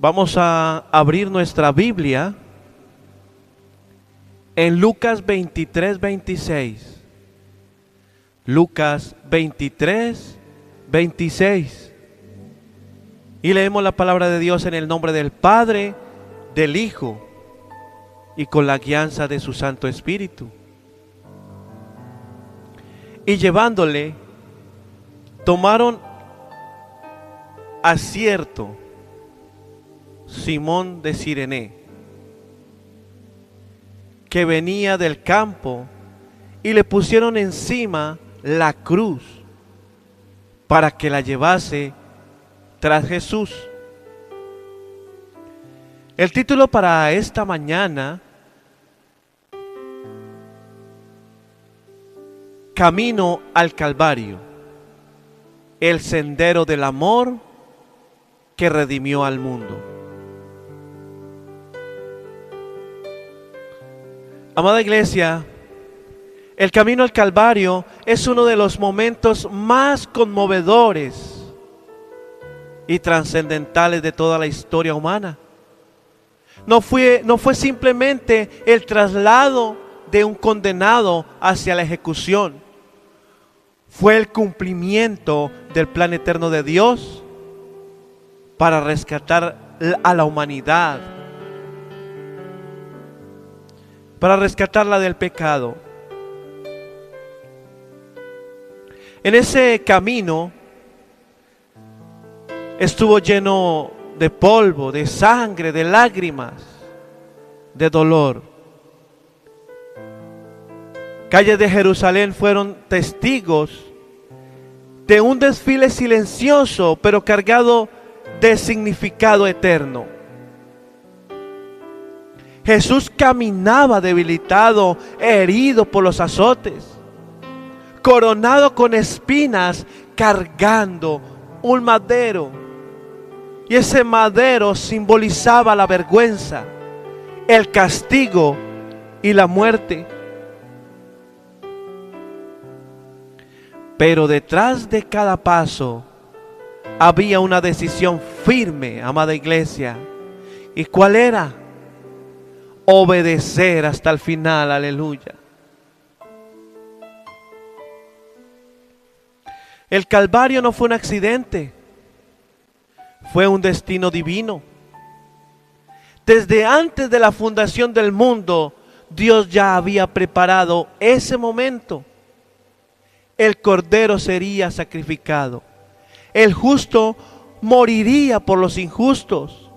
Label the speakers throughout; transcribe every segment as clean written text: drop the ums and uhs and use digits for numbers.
Speaker 1: Vamos a abrir nuestra Biblia en Lucas 23, 26. Lucas 23, 26. Y leemos la palabra de Dios en el nombre del Padre, del Hijo y con la guianza de su Santo Espíritu. Y llevándole, tomaron a cierto Simón de Cirene, que venía del campo, y le pusieron encima la cruz para que la llevase tras Jesús. El título para esta mañana: Camino al Calvario, el sendero del amor que redimió al mundo. Amada iglesia, el camino al Calvario es uno de los momentos más conmovedores y trascendentales de toda la historia humana. No fue simplemente el traslado de un condenado hacia la ejecución. Fue el cumplimiento del plan eterno de Dios para rescatar a la humanidad, para rescatarla del pecado. En ese camino estuvo lleno de polvo, de sangre, de lágrimas, de dolor. Calles de Jerusalén fueron testigos de un desfile silencioso, pero cargado de significado eterno. Jesús caminaba debilitado, herido por los azotes, coronado con espinas, cargando un madero. Y ese madero simbolizaba la vergüenza, el castigo y la muerte. Pero detrás de cada paso había una decisión firme, amada iglesia. ¿Y cuál era? Obedecer hasta el final, aleluya. El Calvario no fue un accidente, fue un destino divino. Desde antes de la fundación del mundo, Dios ya había preparado ese momento. El cordero sería sacrificado, el justo moriría por los injustos,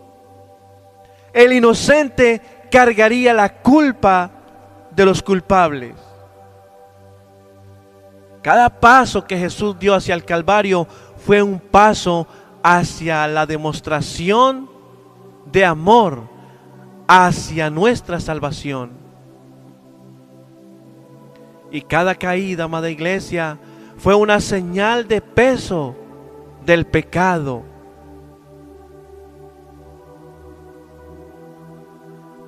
Speaker 1: el inocente cargaría la culpa de los culpables. Cada paso que Jesús dio hacia el Calvario fue un paso hacia la demostración de amor, hacia nuestra salvación. Y cada caída, amada iglesia, fue una señal de peso del pecado.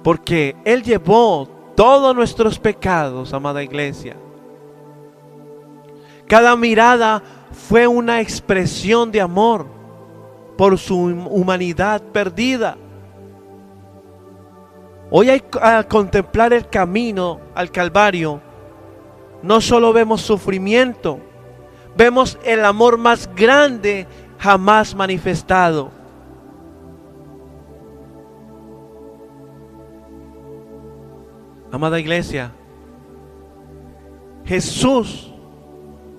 Speaker 1: Porque Él llevó todos nuestros pecados, amada iglesia. Cada mirada fue una expresión de amor por su humanidad perdida. Hoy al contemplar el camino al Calvario, no solo vemos sufrimiento, vemos el amor más grande jamás manifestado. Amada iglesia, Jesús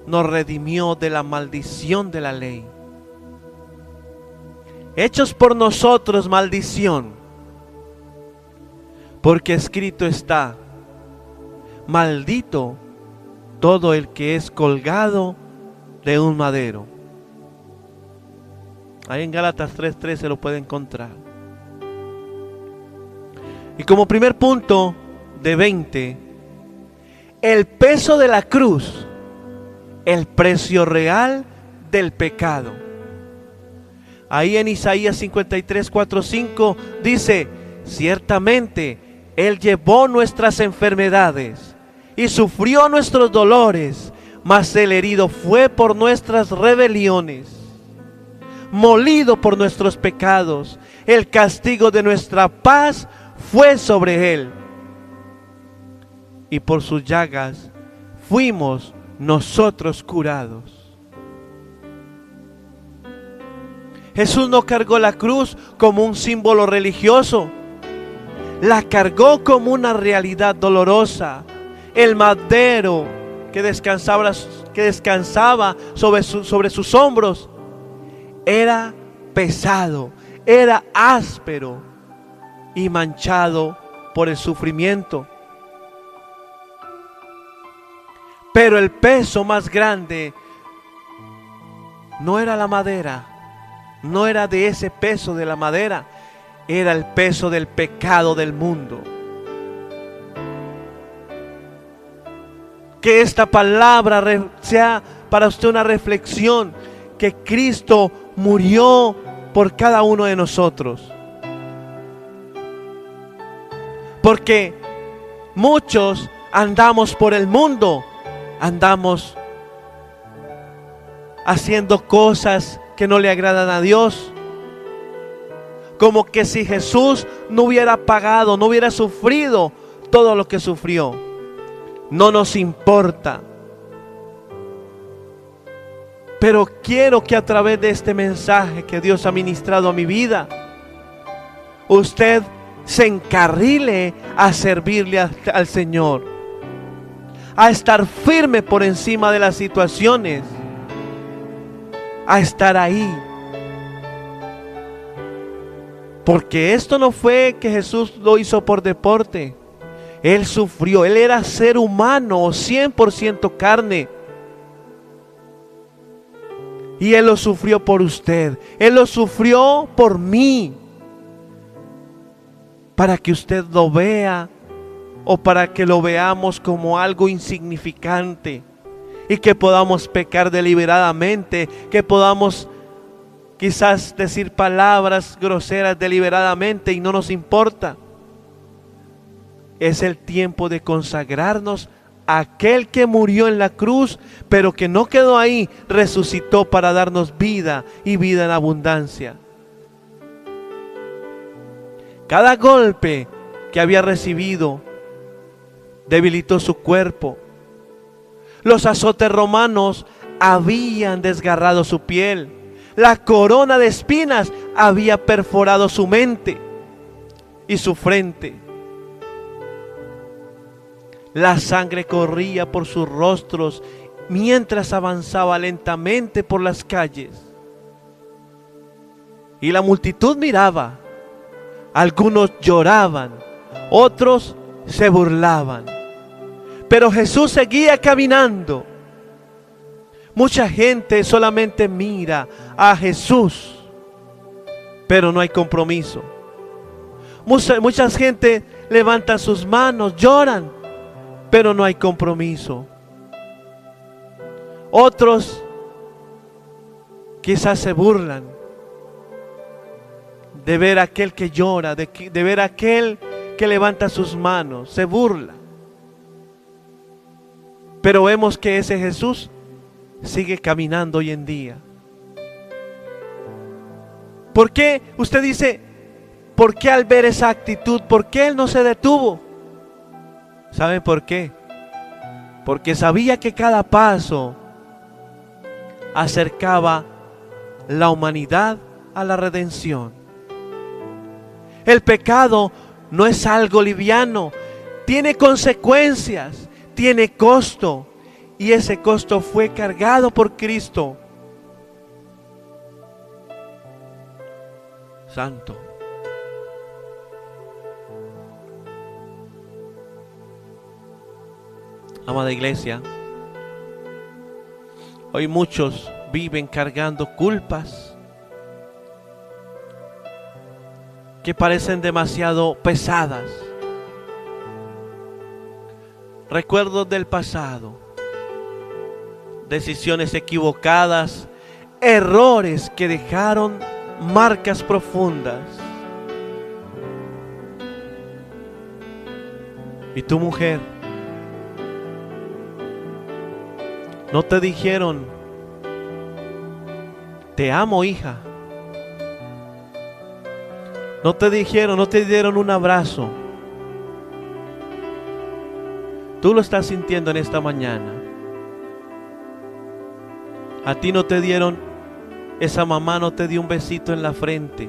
Speaker 1: nos redimió de la maldición de la ley. Hechos por nosotros maldición, porque escrito está: maldito todo el que es colgado de un madero. Ahí en Gálatas 3:3 se lo puede encontrar. Y como primer punto de 20, el peso de la cruz, el precio real del pecado. Ahí en Isaías 53, 4, 5 dice: ciertamente Él llevó nuestras enfermedades y sufrió nuestros dolores, mas el herido fue por nuestras rebeliones, molido por nuestros pecados. El castigo de nuestra paz fue sobre él. Y por sus llagas fuimos nosotros curados. Jesús no cargó la cruz como un símbolo religioso. La cargó como una realidad dolorosa. El madero que descansaba sobre sus hombros era pesado, era áspero y manchado por el sufrimiento. Pero el peso más grande no era la madera, no era de ese peso de la madera, era el peso del pecado del mundo. Que esta palabra sea para usted una reflexión, que Cristo murió por cada uno de nosotros. Porque muchos andamos por el mundo, andamos haciendo cosas que no le agradan a Dios. Como que si Jesús no hubiera pagado, no hubiera sufrido todo lo que sufrió. No nos importa. Pero quiero que a través de este mensaje que Dios ha ministrado a mi vida, usted se encarrile a servirle al Señor, a estar firme por encima de las situaciones, a estar ahí. Porque esto no fue que Jesús lo hizo por deporte. Él sufrió, Él era ser humano, 100% carne. Y Él lo sufrió por usted, Él lo sufrió por mí. Para que usted lo vea, o para que lo veamos como algo insignificante, y que podamos pecar deliberadamente, que podamos quizás decir palabras groseras deliberadamente y no nos importa. Es el tiempo de consagrarnos a aquel que murió en la cruz, pero que no quedó ahí, resucitó para darnos vida y vida en abundancia. Cada golpe que había recibido debilitó su cuerpo. Los azotes romanos habían desgarrado su piel. La corona de espinas había perforado su mente y su frente. La sangre corría por sus rostros mientras avanzaba lentamente por las calles. Y la multitud miraba. Algunos lloraban, otros se burlaban. Pero Jesús seguía caminando. Mucha gente solamente mira a Jesús, pero no hay compromiso. Mucha gente levanta sus manos, lloran, pero no hay compromiso. Otros quizás se burlan de ver a aquel que llora, de ver a aquel que levanta sus manos, se burla. Pero vemos que ese Jesús sigue caminando hoy en día. ¿Por qué? Usted dice, ¿por qué al ver esa actitud, por qué Él no se detuvo? ¿Saben por qué? Porque sabía que cada paso acercaba la humanidad a la redención. El pecado no es algo liviano, tiene consecuencias, tiene costo, y ese costo fue cargado por Cristo. Santo. Amada iglesia, hoy muchos viven cargando culpas que parecen demasiado pesadas. Recuerdos del pasado, decisiones equivocadas, errores que dejaron marcas profundas. Y tu mujer, no te dijeron, te amo, hija, No te dijeron, no te dieron un abrazo. Tú lo estás sintiendo en esta mañana. A ti no te dieron, esa mamá no te dio un besito en la frente.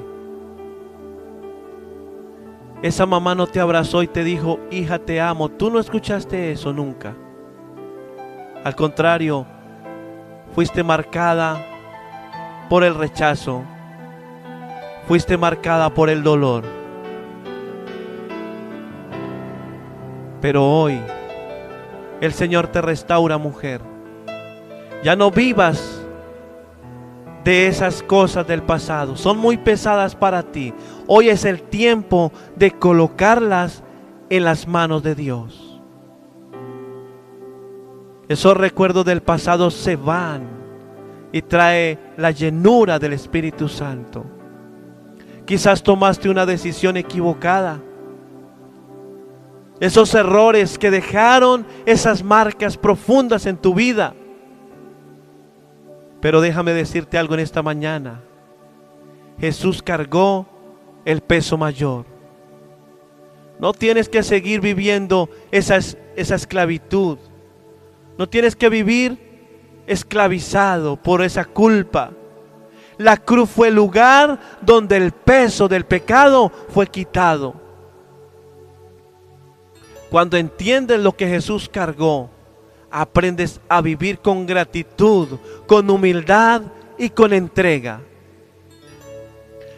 Speaker 1: Esa mamá no te abrazó y te dijo, hija, te amo. Tú no escuchaste eso nunca. Al contrario, fuiste marcada por el rechazo. Fuiste marcada por el dolor. Pero hoy el Señor te restaura, mujer. Ya no vivas de esas cosas del pasado. Son muy pesadas para ti. Hoy es el tiempo de colocarlas en las manos de Dios. Esos recuerdos del pasado se van y trae la llenura del Espíritu Santo. Quizás tomaste una decisión equivocada. Esos errores que dejaron esas marcas profundas en tu vida. Pero déjame decirte algo en esta mañana. Jesús cargó el peso mayor. No tienes que seguir viviendo esa esclavitud. No tienes que vivir esclavizado por esa culpa. La cruz fue el lugar donde el peso del pecado fue quitado. Cuando entiendes lo que Jesús cargó, aprendes a vivir con gratitud, con humildad y con entrega.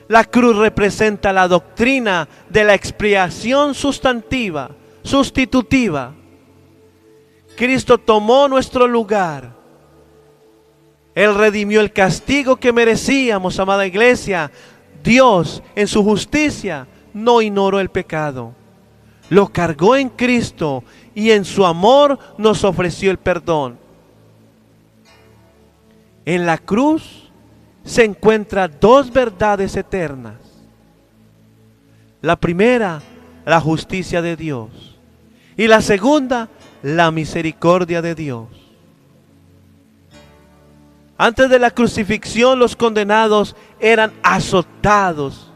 Speaker 1: La cruz representa la doctrina de la expiación sustitutiva. Cristo tomó nuestro lugar. Él redimió el castigo que merecíamos, amada iglesia. Dios, en su justicia, no ignoró el pecado. Lo cargó en Cristo y en su amor nos ofreció el perdón. En la cruz se encuentran dos verdades eternas. La primera, la justicia de Dios. Y la segunda, la misericordia de Dios. Antes de la crucifixión, los condenados eran azotados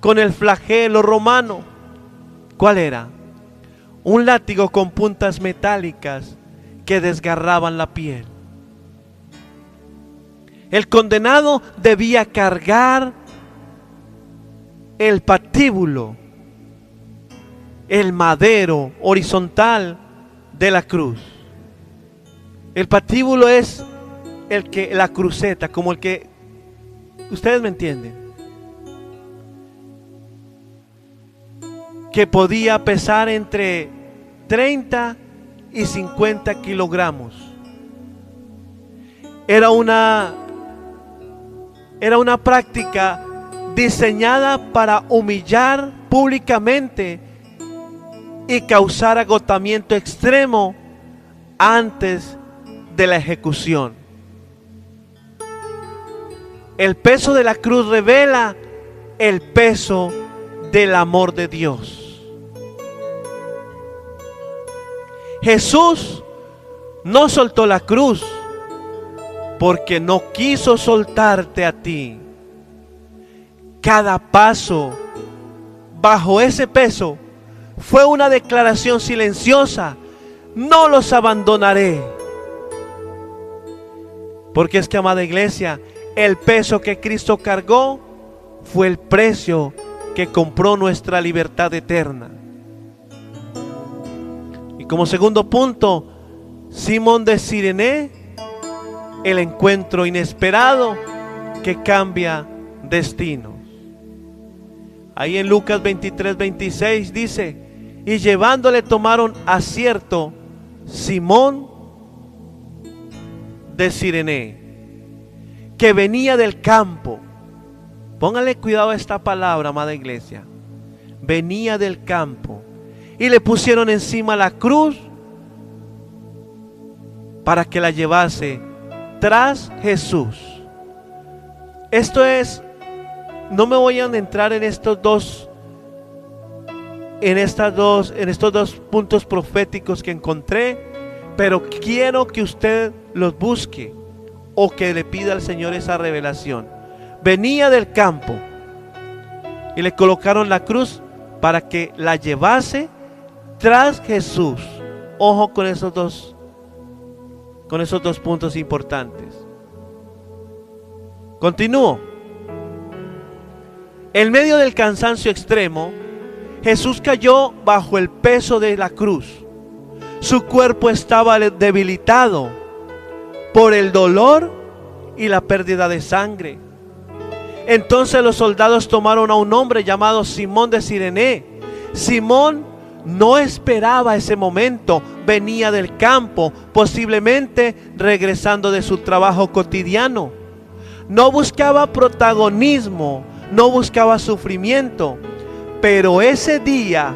Speaker 1: con el flagelo romano. ¿Cuál era? Un látigo con puntas metálicas que desgarraban la piel. El condenado debía cargar el patíbulo, el madero horizontal de la cruz. El patíbulo es la cruceta, como el que, ustedes me entienden, que podía pesar entre 30 y 50 kilogramos. Era una práctica diseñada para humillar públicamente y causar agotamiento extremo antes de la ejecución. El peso de la cruz revela el peso del amor de Dios. Jesús no soltó la cruz porque no quiso soltarte a ti. Cada paso bajo ese peso fue una declaración silenciosa: no los abandonaré. Porque es que, amada iglesia, el peso que Cristo cargó fue el precio que compró nuestra libertad eterna. Y como segundo punto, Simón de Cirene, el encuentro inesperado que cambia destinos. Ahí en Lucas 23:26 dice: y llevándole tomaron acierto Simón de Cirene, que venía del campo. Póngale cuidado a esta palabra, amada iglesia. Venía del campo. Y le pusieron encima la cruz para que la llevase tras Jesús. Esto es, no me voy a entrar en estos dos puntos proféticos que encontré, pero quiero que usted los busque o que le pida al Señor esa revelación. Venía del campo y le colocaron la cruz para que la llevase tras Jesús. Ojo con esos dos puntos importantes. Continúo. En medio del cansancio extremo, Jesús cayó bajo el peso de la cruz. Su cuerpo estaba debilitado por el dolor y la pérdida de sangre. Entonces los soldados tomaron a un hombre llamado Simón de Cirene. Simón no esperaba ese momento, venía del campo, posiblemente regresando de su trabajo cotidiano. No buscaba protagonismo, no buscaba sufrimiento, pero ese día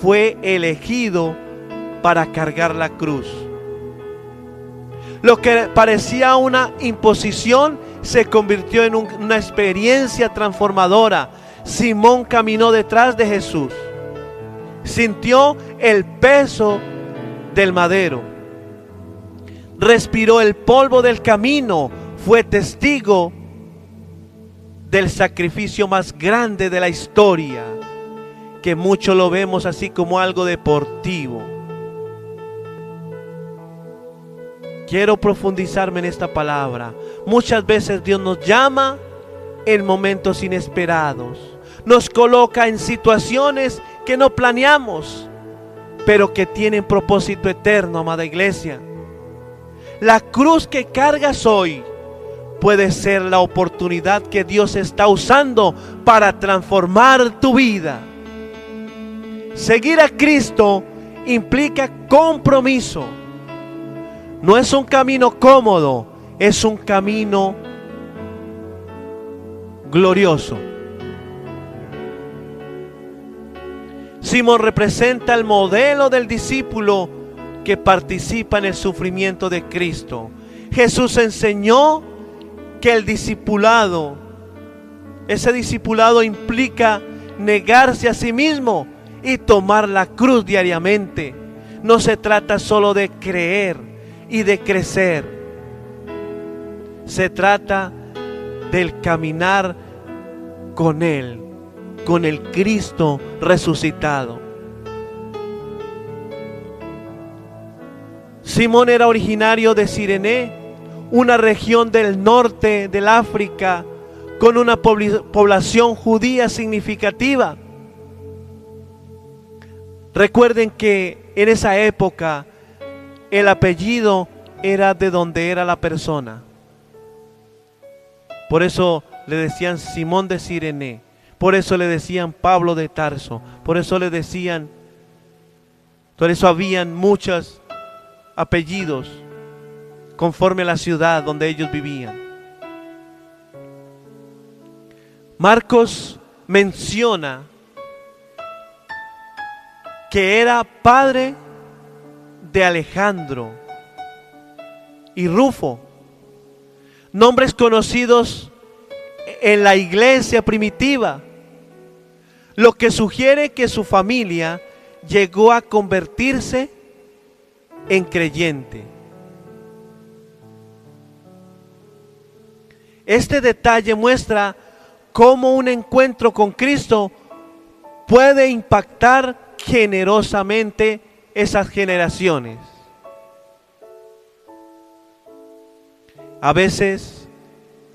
Speaker 1: fue elegido para cargar la cruz. Lo que parecía una imposición se convirtió en una experiencia transformadora. Simón caminó detrás de Jesús, sintió el peso del madero, respiró el polvo del camino, fue testigo del sacrificio más grande de la historia, que muchos lo vemos así como algo deportivo. Quiero profundizarme en esta palabra. Muchas veces Dios nos llama en momentos inesperados, nos coloca en situaciones que no planeamos, pero que tienen propósito eterno, amada iglesia. La cruz que cargas hoy puede ser la oportunidad que Dios está usando para transformar tu vida. Seguir a Cristo implica compromiso. No es un camino cómodo, es un camino glorioso. Simón representa el modelo del discípulo que participa en el sufrimiento de Cristo. Jesús enseñó que el discipulado, ese discipulado implica negarse a sí mismo y tomar la cruz diariamente. No se trata solo de creer y de crecer. Se trata del caminar con Él, con el Cristo resucitado. Simón era originario de Cirene, una región del norte del África con una población judía significativa. Recuerden que en esa época el apellido era de donde era la persona. Por eso le decían Simón de Cirene, por eso le decían Pablo de Tarso, por eso habían muchos apellidos conforme a la ciudad donde ellos vivían. Marcos menciona que era padre de Alejandro y Rufo, nombres conocidos en la iglesia primitiva, lo que sugiere que su familia llegó a convertirse en creyente. Este detalle muestra cómo un encuentro con Cristo puede impactar generosamente esas generaciones. A veces,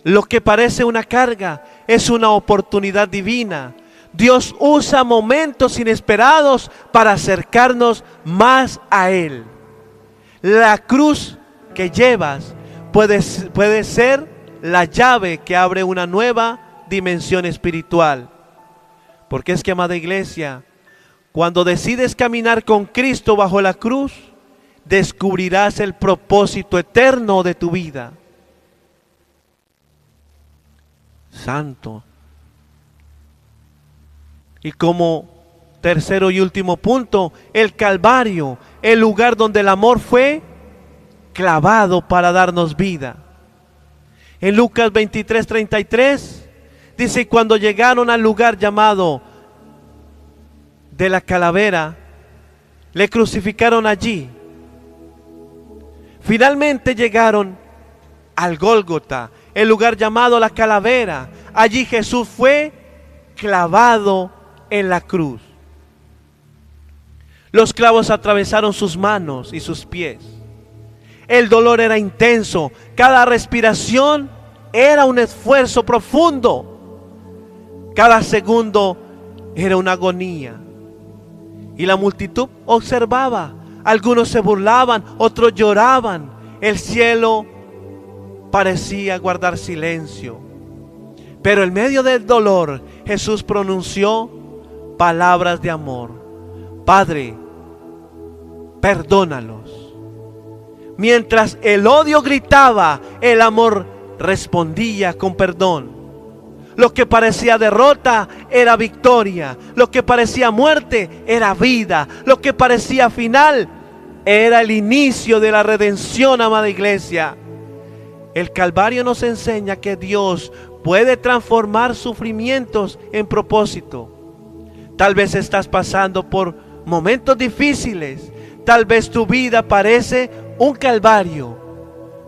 Speaker 1: lo que parece una carga es una oportunidad divina. Dios usa momentos inesperados para acercarnos más a Él. La cruz que llevas puede ser la llave que abre una nueva dimensión espiritual. Porque es que, amada iglesia, cuando decides caminar con Cristo bajo la cruz, descubrirás el propósito eterno de tu vida. Santo. Y como tercero y último punto, el Calvario, el lugar donde el amor fue clavado para darnos vida. En Lucas 23:33 dice: cuando llegaron al lugar llamado de la calavera, le crucificaron allí. Finalmente llegaron al Gólgota, el lugar llamado la calavera. Allí Jesús fue clavado en la cruz. Los clavos atravesaron sus manos y sus pies. El dolor era intenso. Cada respiración era un esfuerzo profundo. Cada segundo era una agonía. Y la multitud observaba. Algunos se burlaban, otros lloraban. El cielo parecía guardar silencio. Pero en medio del dolor, Jesús pronunció palabras de amor. Padre, perdónalos. Mientras el odio gritaba, el amor respondía con perdón. Lo que parecía derrota era victoria. Lo que parecía muerte era vida. Lo que parecía final era el inicio de la redención, amada iglesia. El Calvario nos enseña que Dios puede transformar sufrimientos en propósito. Tal vez estás pasando por momentos difíciles. Tal vez tu vida parece un calvario.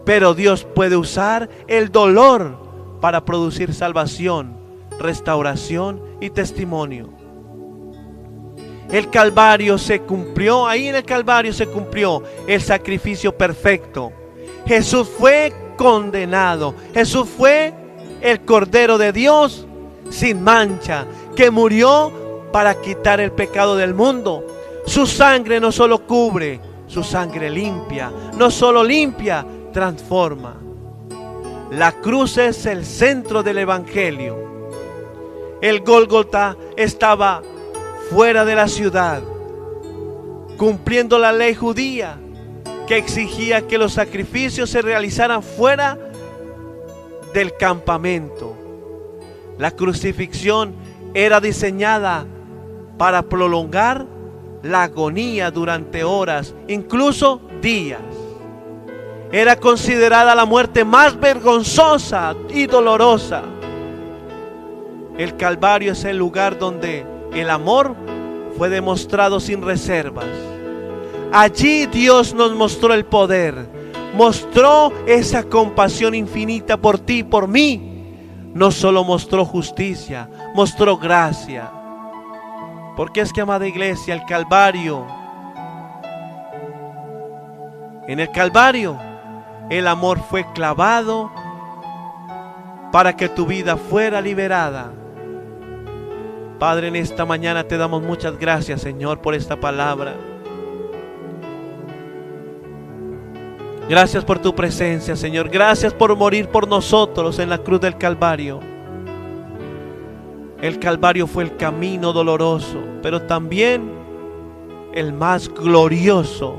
Speaker 1: Pero Dios puede usar el dolor para producir salvación, restauración y testimonio. El Calvario se cumplió, ahí en el Calvario se cumplió el sacrificio perfecto. Jesús fue condenado. Jesús fue el Cordero de Dios sin mancha, que murió para quitar el pecado del mundo. Su sangre no solo cubre, su sangre limpia. No solo limpia, transforma. La cruz es el centro del Evangelio. El Gólgota estaba fuera de la ciudad, cumpliendo la ley judía que exigía que los sacrificios se realizaran fuera del campamento. La crucifixión era diseñada para prolongar la agonía durante horas, incluso días. Era considerada la muerte más vergonzosa y dolorosa. El Calvario es el lugar donde el amor fue demostrado sin reservas. Allí Dios nos mostró el poder, mostró esa compasión infinita por ti y por mí. No solo mostró justicia, mostró gracia. Porque es que, amada iglesia, el Calvario, en el Calvario, el amor fue clavado para que tu vida fuera liberada. Padre, en esta mañana te damos muchas gracias, Señor, por esta palabra. Gracias por tu presencia, Señor. Gracias por morir por nosotros en la cruz del Calvario. El Calvario fue el camino doloroso, pero también el más glorioso.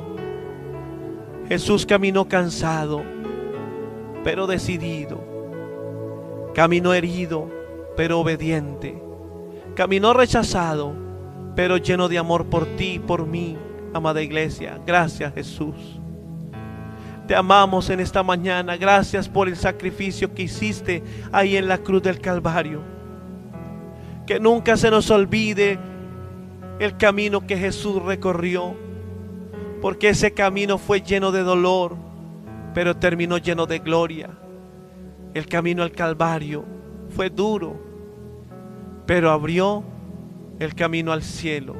Speaker 1: Jesús caminó cansado, pero decidido. Caminó herido, pero obediente. Caminó rechazado, pero lleno de amor por ti y por mí, amada iglesia. Gracias, Jesús. Te amamos en esta mañana. Gracias por el sacrificio que hiciste ahí en la cruz del Calvario. Que nunca se nos olvide el camino que Jesús recorrió, porque ese camino fue lleno de dolor, pero terminó lleno de gloria. El camino al Calvario fue duro, pero abrió el camino al cielo.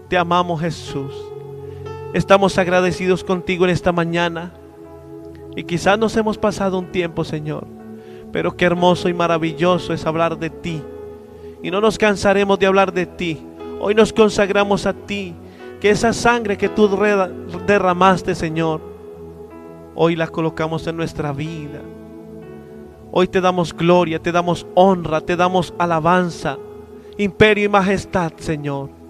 Speaker 1: Te amamos, Jesús. Estamos agradecidos contigo en esta mañana. Y quizás nos hemos pasado un tiempo, Señor, pero qué hermoso y maravilloso es hablar de ti. Y no nos cansaremos de hablar de ti. Hoy nos consagramos a ti. Que esa sangre que tú derramaste, Señor, hoy la colocamos en nuestra vida. Hoy te damos gloria, te damos honra, te damos alabanza, imperio y majestad, Señor.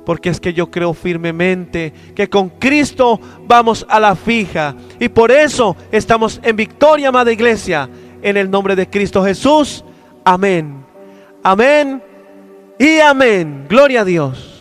Speaker 1: Porque es que yo creo firmemente que con Cristo vamos a la fija. Y por eso estamos en victoria, amada iglesia. En el nombre de Cristo Jesús. Amén. Amén y amén. Gloria a Dios.